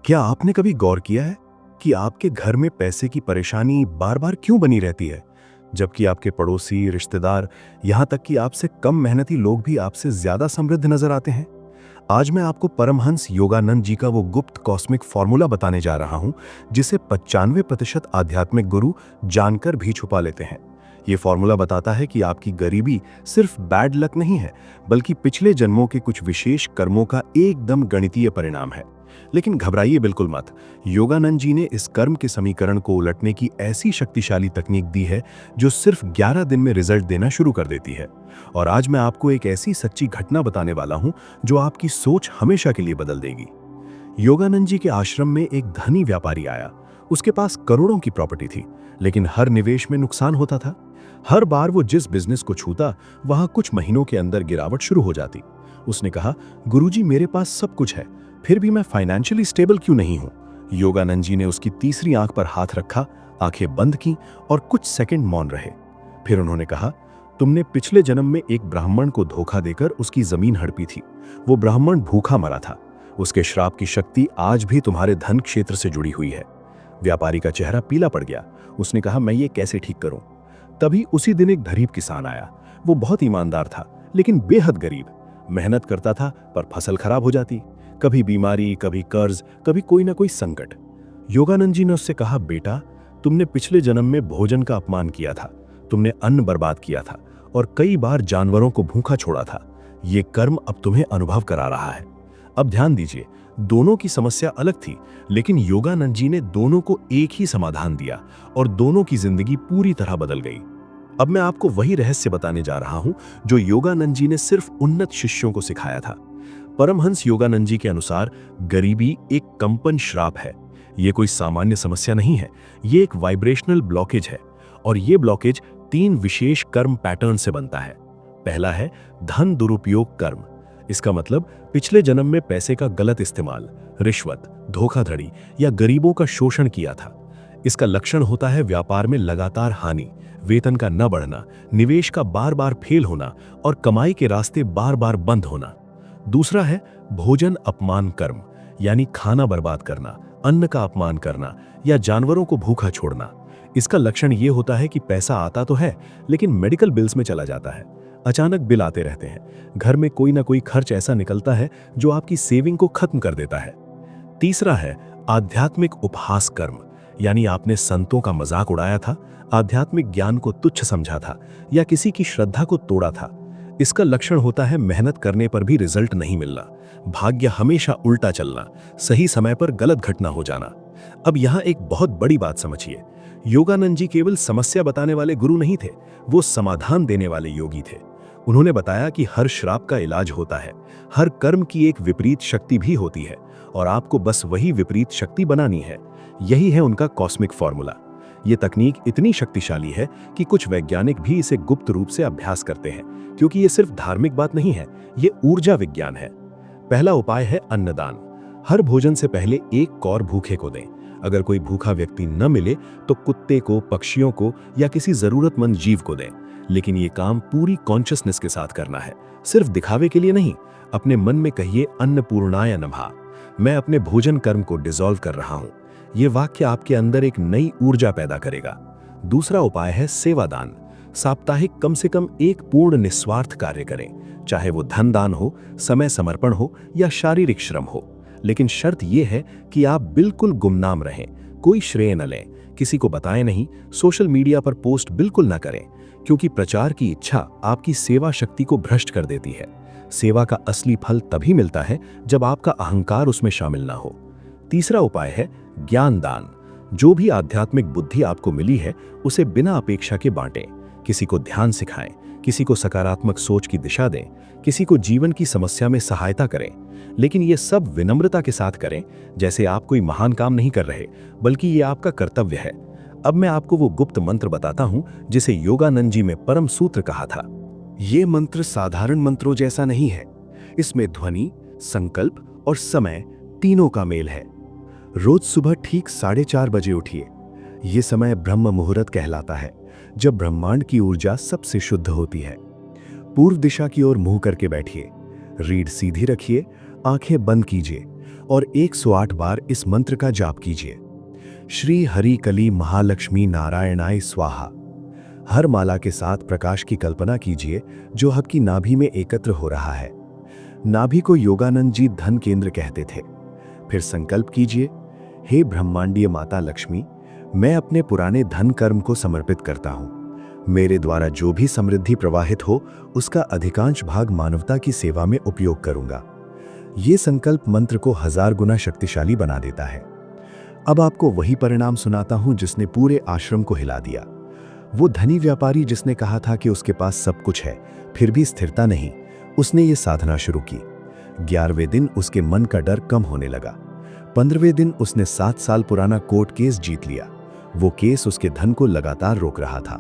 क्या आपने कभी गौर किया है कि आपके घर में पैसे की परेशानी बार बार क्यों बनी रहती है, जबकि आपके पड़ोसी, रिश्तेदार, यहाँ तक कि आपसे कम मेहनती लोग भी आपसे ज्यादा समृद्ध नजर आते हैं? आज मैं आपको परमहंस योगानंद जी का वो गुप्त कॉस्मिक फॉर्मूला बताने जा रहा हूं, जिसे 95% आध्यात्मिक गुरु जानकर भी छुपा लेते हैं। ये फॉर्मूला बताता है कि आपकी गरीबी सिर्फ बैड लक नहीं है, बल्कि पिछले जन्मों के कुछ विशेष कर्मों का एकदम गणितीय परिणाम है। लेकिन घबराइए बिल्कुल मत। योगानंद जी ने इस कर्म के समीकरण को उलटने की ऐसी शक्तिशाली तकनीक दी है जो सिर्फ 11 दिन में रिजल्ट देना शुरू कर देती है। और आज मैं आपको एक ऐसी सच्ची घटना बताने वाला हूं जो आपकी सोच हमेशा के लिए बदल देगी। योगानंद जी के आश्रम में एक धनी व्यापारी आया। उसके पास करोड़ों की प्रॉपर्टी थी, लेकिन हर निवेश में नुकसान होता था। हर बार वो जिस बिजनेस को छूता, वहां कुछ महीनों के अंदर गिरावट शुरू हो जाती। उसने कहा, गुरुजी, मेरे पास सब कुछ है, फिर भी मैं फाइनेंशियली स्टेबल क्यों नहीं हूं? योगानंद जी ने उसकी तीसरी आंख पर हाथ रखा, आंखें बंद की और कुछ सेकंड मौन रहे। फिर उन्होंने कहा, तुमने पिछले जन्म में एक ब्राह्मण को धोखा देकर उसकी जमीन हड़पी थी। वो ब्राह्मण भूखा मरा था। उसके श्राप की शक्ति आज भी तुम्हारे धन क्षेत्र से जुड़ी हुई है। व्यापारी का चेहरा पीला पड़ गया। उसने कहा, मैं ये कैसे ठीक करूं? तभी उसी दिन एक गरीब किसान आया। वो बहुत ईमानदार था, लेकिन बेहद गरीब। मेहनत करता था, पर फसल खराब हो जाती। कभी बीमारी, कभी कर्ज, कभी कोई ना कोई संकट। योगानंद जी ने उससे कहा, बेटा, तुमने पिछले जन्म में भोजन का अपमान किया था, तुमने अन्न बर्बाद किया था और कई बार जानवरों को भूखा छोड़ा था। ये कर्म अब तुम्हें अनुभव करा रहा है। अब ध्यान दीजिए, दोनों की समस्या अलग थी, लेकिन योगानंद जी ने दोनों को एक ही समाधान दिया और दोनों की जिंदगी पूरी तरह बदल गई। अब मैं आपको वही रहस्य बताने जा रहा हूं जो योगानंद जी ने सिर्फ उन्नत शिष्यों को सिखाया था। परमहंस योगानंद जी के अनुसार गरीबी एक कंपन श्राप है। ये कोई सामान्य समस्या नहीं है, ये एक वाइब्रेशनल ब्लॉकेज है। और ये ब्लॉकेज 3 विशेष कर्म पैटर्न से बनता है। पहला है धन दुरुपयोग कर्म। इसका मतलब पिछले जन्म में पैसे का गलत इस्तेमाल, रिश्वत, धोखाधड़ी या गरीबों का शोषण किया था। इसका लक्षण होता है व्यापार में लगातार हानि, वेतन का न बढ़ना, निवेश का बार बार फेल होना और कमाई के रास्ते बार बार बंद होना। दूसरा है भोजन अपमान कर्म, यानी खाना बर्बाद करना, अन्न का अपमान करना या जानवरों को भूखा छोड़ना। इसका लक्षण यह होता है कि पैसा आता तो है, लेकिन मेडिकल बिल्स में चला जाता है। अचानक बिल आते रहते हैं। घर में कोई ना कोई खर्च ऐसा निकलता है जो आपकी सेविंग को खत्म कर देता है। तीसरा है आध्यात्मिक उपहास कर्म, यानी आपने संतों का मजाक उड़ाया था, आध्यात्मिक ज्ञान को तुच्छ समझा था या किसी की श्रद्धा को तोड़ा था। इसका लक्षण होता है मेहनत करने पर भी रिजल्ट नहीं मिलना, भाग्य हमेशा उल्टा चलना, सही समय पर गलत घटना हो जाना। अब यहाँ एक बहुत बड़ी बात समझिए, योगानंद जी केवल समस्या बताने वाले गुरु नहीं थे, वो समाधान देने वाले योगी थे। उन्होंने बताया कि हर श्राप का इलाज होता है, हर कर्म की एक विपरीत शक्ति भी होती है और आपको बस वही विपरीत शक्ति बनानी है। यही है उनका कॉस्मिक फॉर्मूला। ये तकनीक इतनी शक्तिशाली है कि कुछ वैज्ञानिक भी इसे गुप्त रूप से अभ्यास करते हैं, क्योंकि ये सिर्फ धार्मिक बात नहीं है, ये ऊर्जा विज्ञान है। पहला उपाय है अन्नदान। हर भोजन से पहले एक कौर भूखे को दें। अगर कोई भूखा व्यक्ति न मिले तो कुत्ते को, पक्षियों को या किसी जरूरतमंद जीव को दें। लेकिन ये काम पूरी कॉन्शियसनेस के साथ करना है, सिर्फ दिखावे के लिए नहीं। अपने मन में कहिए, अन्नपूर्णाय नमः, मैं अपने भोजन कर्म को डिसॉल्व कर रहा हूं। ये वाक्य आपके अंदर एक नई ऊर्जा पैदा करेगा। दूसरा उपाय है सेवादान। साप्ताहिक कम से कम एक पूर्ण निस्वार्थ कार्य करें, चाहे वो धन दान हो, समय समर्पण हो या शारीरिक श्रम हो। लेकिन शर्त यह है कि आप बिल्कुल गुमनाम रहें, कोई श्रेय न लें, किसी को बताएं नहीं, सोशल मीडिया पर पोस्ट बिल्कुल न करें, क्योंकि प्रचार की इच्छा आपकी सेवा शक्ति को भ्रष्ट कर देती है। सेवा का असली फल तभी मिलता है जब आपका अहंकार उसमें शामिल ना हो। तीसरा उपाय है ज्ञान दान। जो भी आध्यात्मिक बुद्धि आपको मिली है, उसे बिना अपेक्षा के बांटें। किसी को ध्यान सिखाएं, किसी को सकारात्मक सोच की दिशा दें, किसी को जीवन की समस्या में सहायता करें। लेकिन ये सब विनम्रता के साथ करें, जैसे आप कोई महान काम नहीं कर रहे, बल्कि ये आपका कर्तव्य है। अब मैं आपको वो गुप्त मंत्र बताता हूं जिसे योगानंद जी में परम सूत्र कहा था। ये मंत्र साधारण मंत्रों जैसा नहीं है, इसमें ध्वनि, संकल्प और समय तीनों का मेल है। रोज सुबह ठीक 4:30 बजे उठिए। ये समय ब्रह्म मुहूर्त कहलाता है, जब ब्रह्मांड की ऊर्जा सबसे शुद्ध होती है। पूर्व दिशा की ओर मुंह करके बैठिए, रीढ़ सीधी रखिए, आंखें बंद कीजिए और 108 बार इस मंत्र का जाप कीजिए। श्री हरि कली महालक्ष्मी नारायणाय स्वाहा। हर माला के साथ प्रकाश की कल्पना कीजिए जो आपकी नाभि में एकत्र हो रहा है। नाभि को योगानंद जी धन केंद्र कहते थे। फिर संकल्प कीजिए, हे ब्रह्मांडीय माता लक्ष्मी, मैं अपने पुराने धन कर्म को समर्पित करता हूं। मेरे द्वारा जो भी समृद्धि प्रवाहित हो उसका अधिकांश भाग मानवता की सेवा में उपयोग करूंगा। ये संकल्प मंत्र को 1000 गुना शक्तिशाली बना देता है। अब आपको वही परिणाम सुनाता हूं जिसने पूरे आश्रम को हिला दिया। वो धनी व्यापारी जिसने कहा था कि उसके पास सब कुछ है, फिर भी स्थिरता नहीं, उसने ये साधना शुरू की। 11वें दिन उसके मन का डर कम होने लगा। 15वें दिन उसने 7 साल पुराना कोर्ट केस जीत लिया। वो केस उसके धन को लगातार रोक रहा था।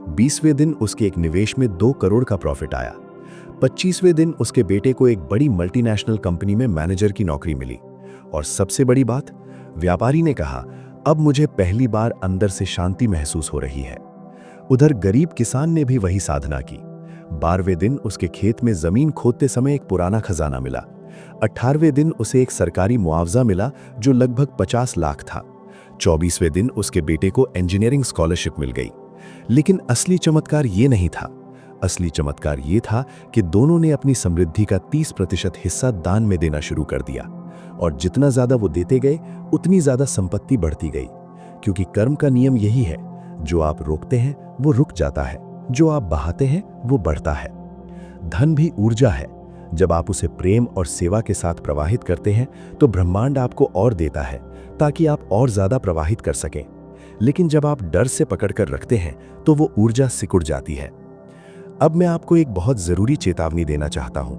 20वें दिन उसके एक निवेश में 2 करोड़ का प्रॉफिट आया। 25वें दिन उसके बेटे को एक बड़ी मल्टीनेशनल कंपनी में मैनेजर की नौकरी मिली। और सबसे बड़ी बात, व्यापारी ने कहा, अब मुझे पहली बार अंदर से शांति महसूस हो रही है। उधर गरीब किसान ने भी वही साधना की। 12वें दिन उसके खेत में जमीन खोदते समय एक पुराना खजाना मिला। 18वें दिन उसे एक सरकारी मुआवजा मिला जो लगभग 50 लाख था। 24वें दिन उसके बेटे को इंजीनियरिंग स्कॉलरशिप मिल गई। लेकिन असली चमत्कार ये नहीं था। असली चमत्कार ये था कि दोनों ने अपनी समृद्धि का 30% हिस्सा दान में देना शुरू कर दिया। और जितना ज्यादा वो देते गए उतनी ज्यादा संपत्ति बढ़ती गई। क्योंकि कर्म का नियम यही है, जो आप रोकते हैं वो रुक जाता है, जो आप बहाते हैं वो बढ़ता है। धन भी ऊर्जा है। जब आप उसे प्रेम और सेवा के साथ प्रवाहित करते हैं तो ब्रह्मांड आपको और देता है ताकि आप और ज्यादा प्रवाहित कर सकें। लेकिन जब आप डर से पकड़कर रखते हैं तो वो ऊर्जा सिकुड़ जाती है। अब मैं आपको एक बहुत जरूरी चेतावनी देना चाहता हूं।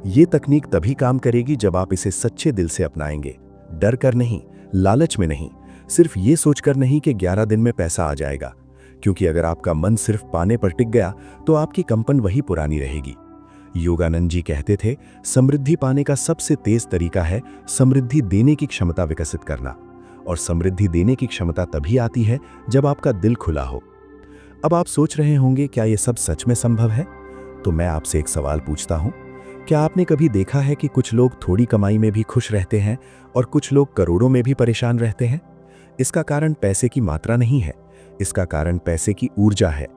ये तकनीक तभी काम करेगी जब आप इसे सच्चे दिल से अपनाएंगे। डर कर नहीं, लालच में नहीं, सिर्फ ये सोचकर नहीं कि 11 दिन में पैसा आ जाएगा। क्योंकि अगर आपका मन सिर्फ पाने पर टिक गया तो आपकी कंपन वही पुरानी रहेगी। योगानंद जी कहते थे, समृद्धि पाने का सबसे तेज तरीका है समृद्धि देने की क्षमता विकसित करना। और समृद्धि देने की क्षमता तभी आती है जब आपका दिल खुला हो। अब आप सोच रहे होंगे, क्या ये सब सच में संभव है? तो मैं आपसे एक सवाल पूछता हूं, क्या आपने कभी देखा है कि कुछ लोग थोड़ी कमाई में भी खुश रहते हैं और कुछ लोग करोड़ों में भी परेशान रहते हैं? इसका कारण पैसे की मात्रा नहीं है, इसका कारण पैसे की ऊर्जा है।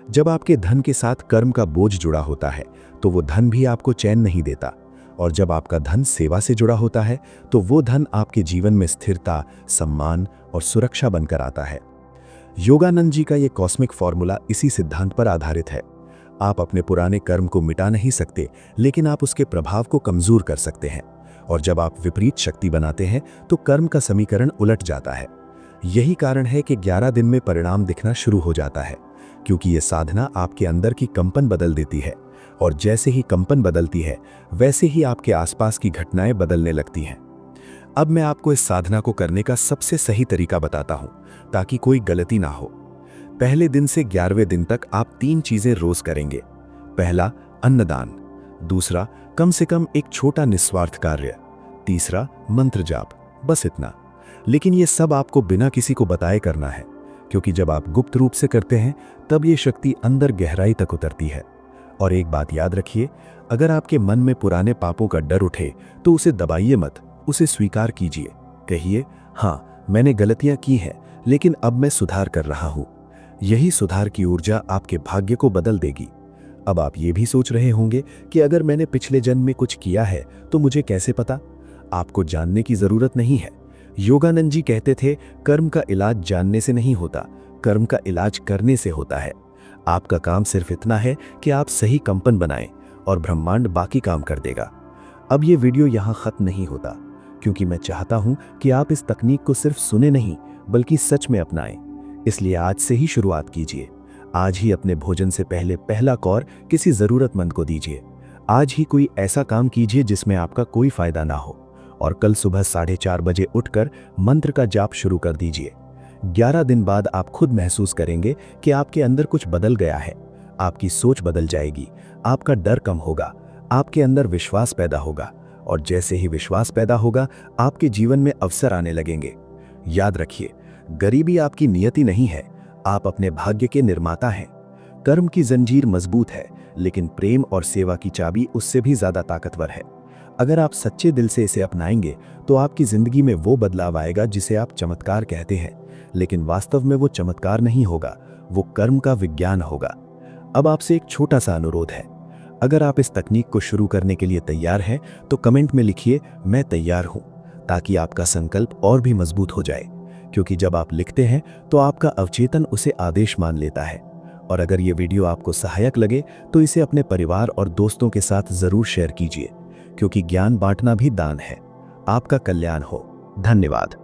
जब आपके धन के साथ कर्म का बोझ जुड़ा होता है तो वो धन भी आपको चैन नहीं देता। और जब आपका धन सेवा से जुड़ा होता है तो वो धन आपके जीवन में स्थिरता, सम्मान और सुरक्षा बनकर आता है। योगानंद जी का ये कॉस्मिक फॉर्मूला इसी सिद्धांत पर आधारित है। आप अपने पुराने कर्म को मिटा नहीं सकते, लेकिन आप उसके प्रभाव को कमजोर कर सकते हैं। और जब आप विपरीत शक्ति बनाते हैं तो कर्म का समीकरण उलट जाता है। यही कारण है कि 11 दिन में परिणाम दिखना शुरू हो जाता है, क्योंकि ये साधना आपके अंदर की कंपन बदल देती है। और जैसे ही कंपन बदलती है वैसे ही आपके आसपास की घटनाएं बदलने लगती हैं। अब मैं आपको इस साधना को करने का सबसे सही तरीका बताता हूं ताकि कोई गलती ना हो। पहले दिन से 11वें दिन तक आप 3 चीजें रोज करेंगे। पहला, अन्नदान। दूसरा, कम से कम एक छोटा निस्वार्थ कार्य। तीसरा, मंत्र जाप। बस इतना। लेकिन ये सब आपको बिना किसी को बताए करना है, क्योंकि जब आप गुप्त रूप से करते हैं तब ये शक्ति अंदर गहराई तक उतरती है। और एक बात याद रखिए, अगर आपके मन में पुराने पापों का डर उठे तो उसे दबाइए मत, उसे स्वीकार कीजिए। कहिए, हाँ, मैंने गलतियां की हैं, लेकिन अब मैं सुधार कर रहा हूं। यही सुधार की ऊर्जा आपके भाग्य को बदल देगी। अब आप ये भी सोच रहे होंगे कि अगर मैंने पिछले जन्म में कुछ किया है तो मुझे कैसे पता? आपको जानने की जरूरत नहीं है। योगानंद जी कहते थे, कर्म का इलाज जानने से नहीं होता, कर्म का इलाज करने से होता है। आपका काम सिर्फ इतना है कि आप सही कंपन बनाएं और ब्रह्मांड बाकी काम कर देगा। अब ये वीडियो यहाँ खत्म नहीं होता, क्योंकि मैं चाहता हूँ कि आप इस तकनीक को सिर्फ सुने नहीं बल्कि सच में अपनाएं। इसलिए आज से ही शुरुआत कीजिए। आज ही अपने भोजन से पहले पहला कौर किसी जरूरतमंद को दीजिए। आज ही कोई ऐसा काम कीजिए जिसमें आपका कोई फायदा ना हो। और कल सुबह 4:30 बजे उठकर मंत्र का जाप शुरू कर दीजिए। 11 दिन बाद आप खुद महसूस करेंगे कि आपके अंदर कुछ बदल गया है। आपकी सोच बदल जाएगी, आपका डर कम होगा, आपके अंदर विश्वास पैदा होगा। और जैसे ही विश्वास पैदा होगा, आपके जीवन में अवसर आने लगेंगे। याद रखिए, गरीबी आपकी नियति नहीं है, आप अपने भाग्य के निर्माता हैं। कर्म की जंजीर मजबूत है, लेकिन प्रेम और सेवा की चाबी उससे भी ज्यादा ताकतवर है। अगर आप सच्चे दिल से इसे अपनाएंगे तो आपकी जिंदगी में वो बदलाव आएगा जिसे आप चमत्कार कहते हैं, लेकिन वास्तव में वो चमत्कार नहीं होगा, वो कर्म का विज्ञान होगा। अब आपसे एक छोटा सा अनुरोध है, अगर आप इस तकनीक को शुरू करने के लिए तैयार हैं तो कमेंट में लिखिए मैं तैयार हूं, ताकि आपका संकल्प और भी मजबूत हो जाए। क्योंकि जब आप लिखते हैं तो आपका अवचेतन उसे आदेश मान लेता है। और अगर ये वीडियो आपको सहायक लगे तो इसे अपने परिवार और दोस्तों के साथ जरूर शेयर कीजिए, क्योंकि ज्ञान बांटना भी दान है। आपका कल्याण हो। धन्यवाद।